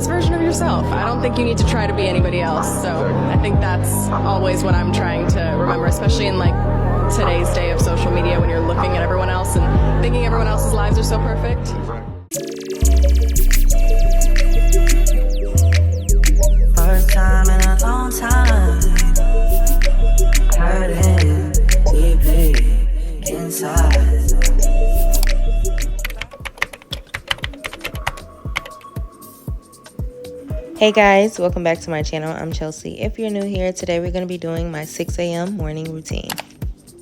best version of yourself. I don't think you need to try to be anybody else. So I think that's always what I'm trying to remember, especially in like today's day of social media when you're looking at everyone else and thinking everyone else's lives are so perfect. First time in a long time, hurting deeply inside. Hey guys, welcome back to my channel. I'm Chelsea. If you're new here, today we're going to be doing my 6 a.m. morning routine.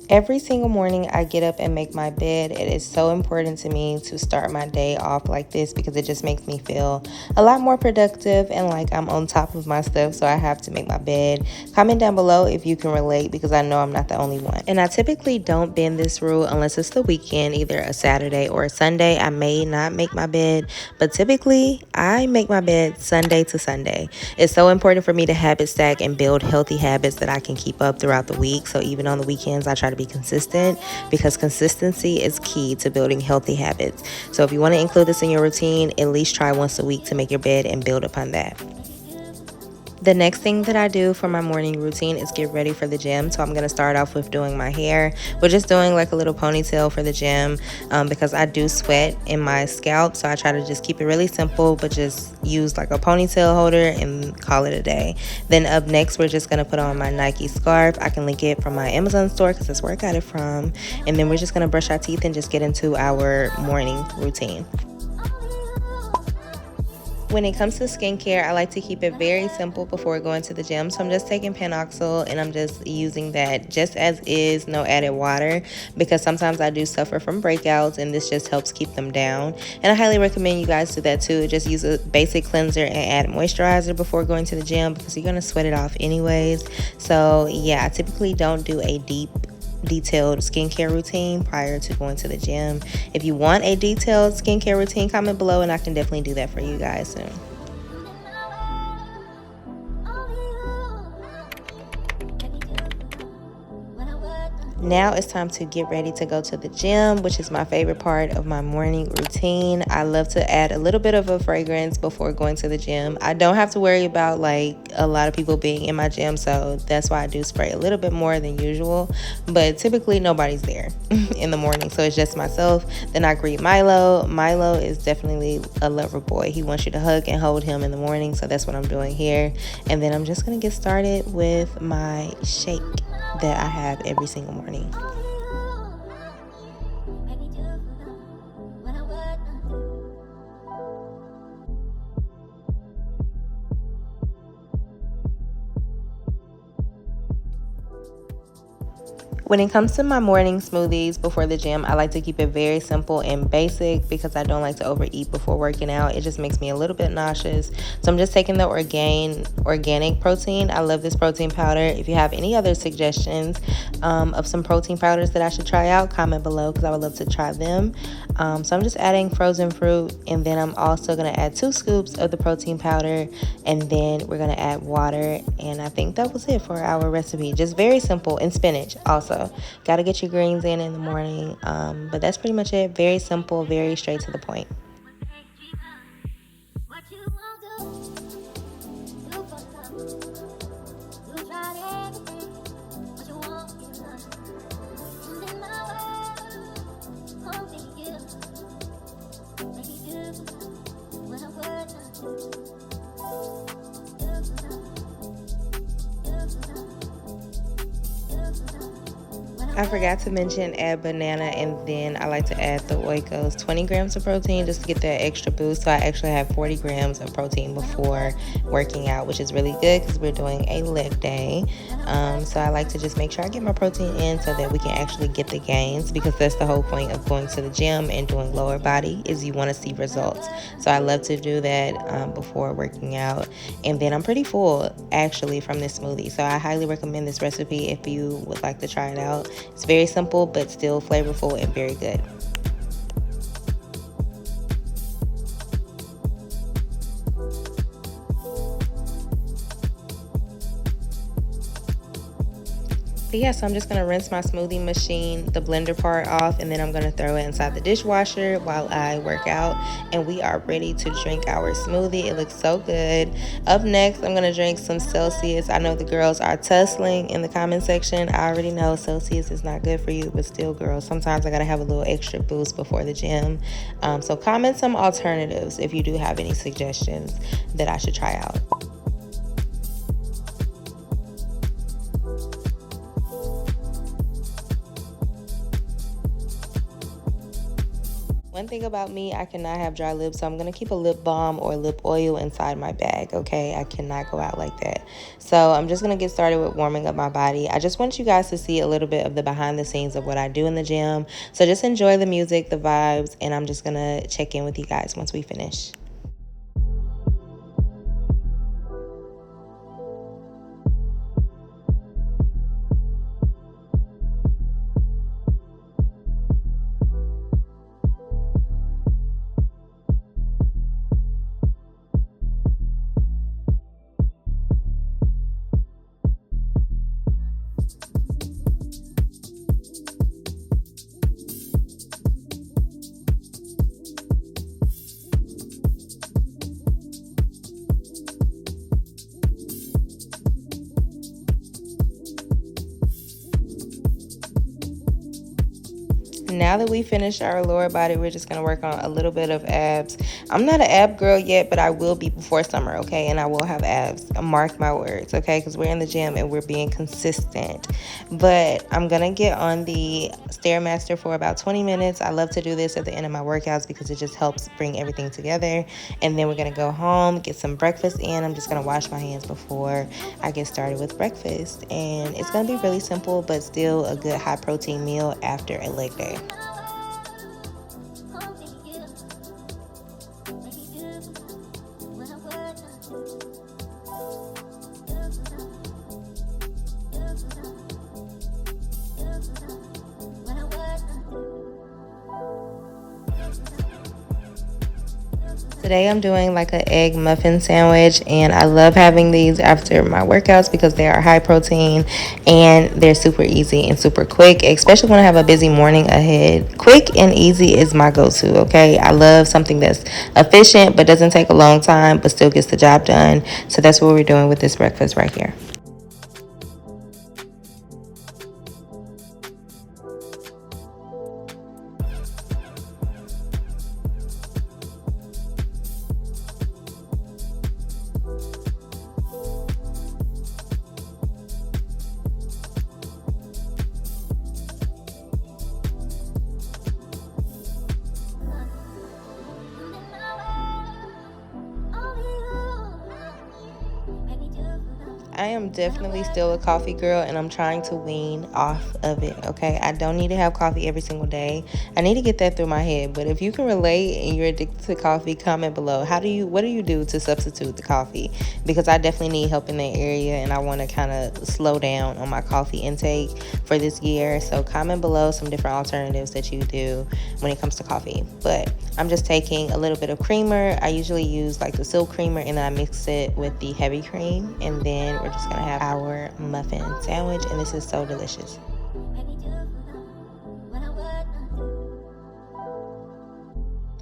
Every single morning I get up and make my bed. It is so important to me to start my day off like this because it just makes me feel a lot more productive and like I'm on top of my stuff, so I have to make my bed. Comment down below if you can relate because I know I'm not the only one. And I typically don't bend this rule unless it's the weekend, either a Saturday or a Sunday. I may not make my bed, but typically I make my bed Sunday to Sunday. It's so important for me to habit stack and build healthy habits that I can keep up throughout the week. So even on the weekends, I try to be consistent because consistency is key to building healthy habits. So if you want to include this in your routine, at least try once a week to make your bed and build upon that. The next thing that I do for my morning routine is get ready for the gym. So I'm going to start off with doing my hair. We're just doing like a little ponytail for the gym because I do sweat in my scalp. So I try to just keep it really simple, but just use like a ponytail holder and call it a day. Then up next, we're just going to put on my Nike scarf. I can link it from my Amazon store because that's where I got it from. And then we're just going to brush our teeth and just get into our morning routine. When it comes to skincare, I like to keep it very simple before going to the gym. So I'm just taking Panoxyl and I'm just using that just as is, no added water, because sometimes I do suffer from breakouts and this just helps keep them down. And I highly recommend you guys do that too. Just use a basic cleanser and add moisturizer before going to the gym because you're going to sweat it off anyways. So yeah, I typically don't do a detailed skincare routine prior to going to the gym. If you want a detailed skincare routine, comment below and I can definitely do that for you guys soon. Now it's time to get ready to go to the gym, which is my favorite part of my morning routine. I love to add a little bit of a fragrance before going to the gym. I don't have to worry about like a lot of people being in my gym, so that's why I do spray a little bit more than usual. But typically nobody's there in the morning, so it's just myself. Then I greet Milo. Milo is definitely a lover boy. He wants you to hug and hold him in the morning, so that's what I'm doing here. And then I'm just gonna get started with my shake that I have every single morning. When it comes to my morning smoothies before the gym, I like to keep it very simple and basic because I don't like to overeat before working out. It just makes me a little bit nauseous. So I'm just taking the organic protein. I love this protein powder. If you have any other suggestions of some protein powders that I should try out, comment below because I would love to try them. So I'm just adding frozen fruit, and then I'm also going to add 2 scoops of the protein powder, and then we're going to add water, and I think that was it for our recipe. Just very simple, and spinach also. Got to get your greens in the morning, but that's pretty much it. Very simple, very straight to the point. I forgot to mention add banana, and then I like to add the Oikos 20 grams of protein just to get that extra boost. So I actually have 40 grams of protein before working out, which is really good because we're doing a leg day. So I like to just make sure I get my protein in so that we can actually get the gains, because that's the whole point of going to the gym and doing lower body is you want to see results. So I love to do that before working out. And then I'm pretty full actually from this smoothie. So I highly recommend this recipe if you would like to try it out. It's very simple, but still flavorful and very good. But yeah, so I'm just gonna rinse my smoothie machine, the blender part off, and then I'm gonna throw it inside the dishwasher while I work out. And we are ready to drink our smoothie. It looks so good. Up next, I'm gonna drink some Celsius. I know the girls are tussling in the comment section. I already know Celsius is not good for you, but still, girls, sometimes I gotta have a little extra boost before the gym. So comment some alternatives if you do have any suggestions that I should try out. One thing about me, I cannot have dry lips, so I'm going to keep a lip balm or lip oil inside my bag, okay? I cannot go out like that. So I'm just going to get started with warming up my body. I just want you guys to see a little bit of the behind the scenes of what I do in the gym. So just enjoy the music, the vibes, and I'm just going to check in with you guys once we finish. Now that we finished our lower body, we're just going to work on a little bit of abs. I'm not an ab girl yet, but I will be before summer, okay? And I will have abs. Mark my words, okay? Because we're in the gym and we're being consistent. But I'm going to get on the Stairmaster for about 20 minutes. I love to do this at the end of my workouts because it just helps bring everything together. And then we're going to go home, get some breakfast in. I'm just going to wash my hands before I get started with breakfast. And it's going to be really simple, but still a good high protein meal after a leg day. Today I'm doing like an egg muffin sandwich, and I love having these after my workouts because they are high protein and they're super easy and super quick, especially when I have a busy morning ahead. Quick and easy is my go-to, okay? I love something that's efficient but doesn't take a long time but still gets the job done. So that's what we're doing with this breakfast right here. I am definitely still a coffee girl, and I'm trying to wean off of it, okay? I don't need to have coffee every single day. I need to get that through my head. But if you can relate and you're addicted to coffee, comment below. What do you do to substitute the coffee? Because I definitely need help in that area, and I want to kind of slow down on my coffee intake for this year. So comment below some different alternatives that you do when it comes to coffee. But I'm just taking a little bit of creamer. I usually use like the silk creamer, and then I mix it with the heavy cream, and then we're just gonna have our muffin sandwich, and this is so delicious.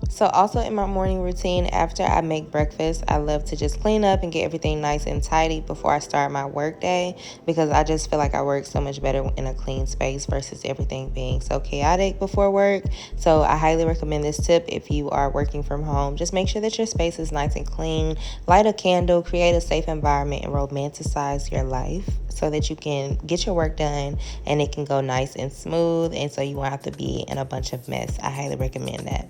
So also in my morning routine, after I make breakfast, I love to just clean up and get everything nice and tidy before I start my work day, because I just feel like I work so much better in a clean space versus everything being so chaotic before work. So I highly recommend this tip if you are working from home. Just make sure that your space is nice and clean. Light a candle, create a safe environment, and romanticize your life so that you can get your work done and it can go nice and smooth, and so you won't have to be in a bunch of mess. I highly recommend that.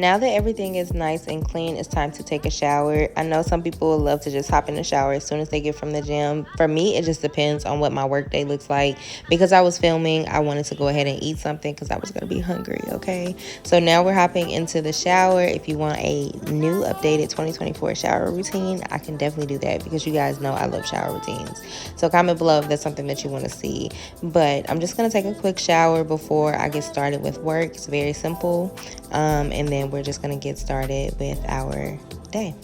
Now that everything is nice and clean, it's time to take a shower. I know some people love to just hop in the shower as soon as they get from the gym. For me, it just depends on what my work day looks like. Because I was filming, I wanted to go ahead and eat something because I was going to be hungry, okay? So now we're hopping into the shower. If you want a new updated 2024 shower routine, I can definitely do that because you guys know I love shower routines. So comment below if that's something that you want to see. But I'm just going to take a quick shower before I get started with work. It's very simple. And then we're just going to get started with our day.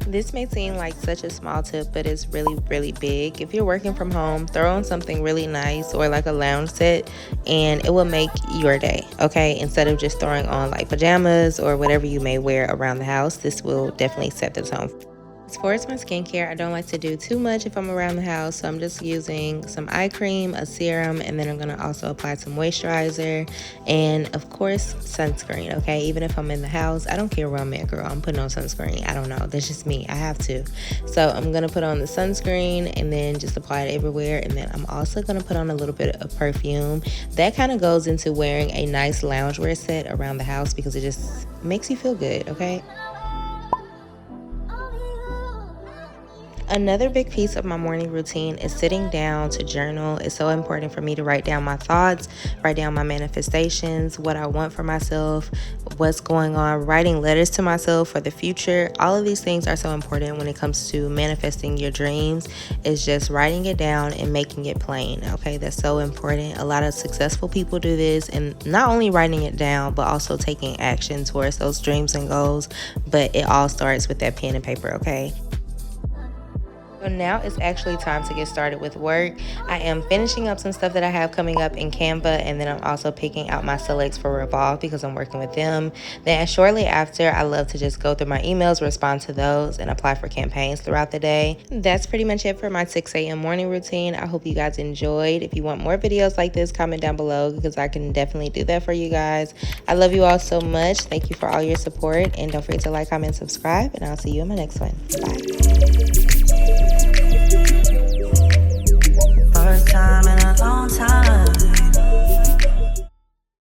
This may seem like such a small tip, but it's really big. If you're working from home, throw on something really nice or like a lounge set and it will make your day, okay? Instead of just throwing on like pajamas or whatever you may wear around the house, this will definitely set the tone. As far as my skincare, I don't like to do too much if I'm around the house, so I'm just using some eye cream, a serum, and then I'm going to also apply some moisturizer and, of course, sunscreen, okay? Even if I'm in the house, I don't care where I'm at, girl. I'm putting on sunscreen. I don't know. That's just me. I have to. So I'm going to put on the sunscreen and then just apply it everywhere, and then I'm also going to put on a little bit of perfume. That kind of goes into wearing a nice loungewear set around the house because it just makes you feel good, okay? Another big piece of my morning routine is sitting down to journal. It's so important for me to write down my thoughts, write down my manifestations, what I want for myself, what's going on, writing letters to myself for the future. All of these things are so important when it comes to manifesting your dreams. It's just writing it down and making it plain, okay? That's so important. A lot of successful people do this, and not only writing it down, but also taking action towards those dreams and goals. But it all starts with that pen and paper, okay? So now it's actually time to get started with work. I am finishing up some stuff that I have coming up in Canva, and then I'm also picking out my selects for Revolve because I'm working with them. Then shortly after, I love to just go through my emails, respond to those, and apply for campaigns throughout the day. That's pretty much it for my 6 a.m. morning routine. I hope you guys enjoyed. If you want more videos like this, comment down below because I can definitely do that for you guys. I love you all so much. Thank you for all your support, and don't forget to like, comment, subscribe, and I'll see you in my next one. Bye. First time in a long time.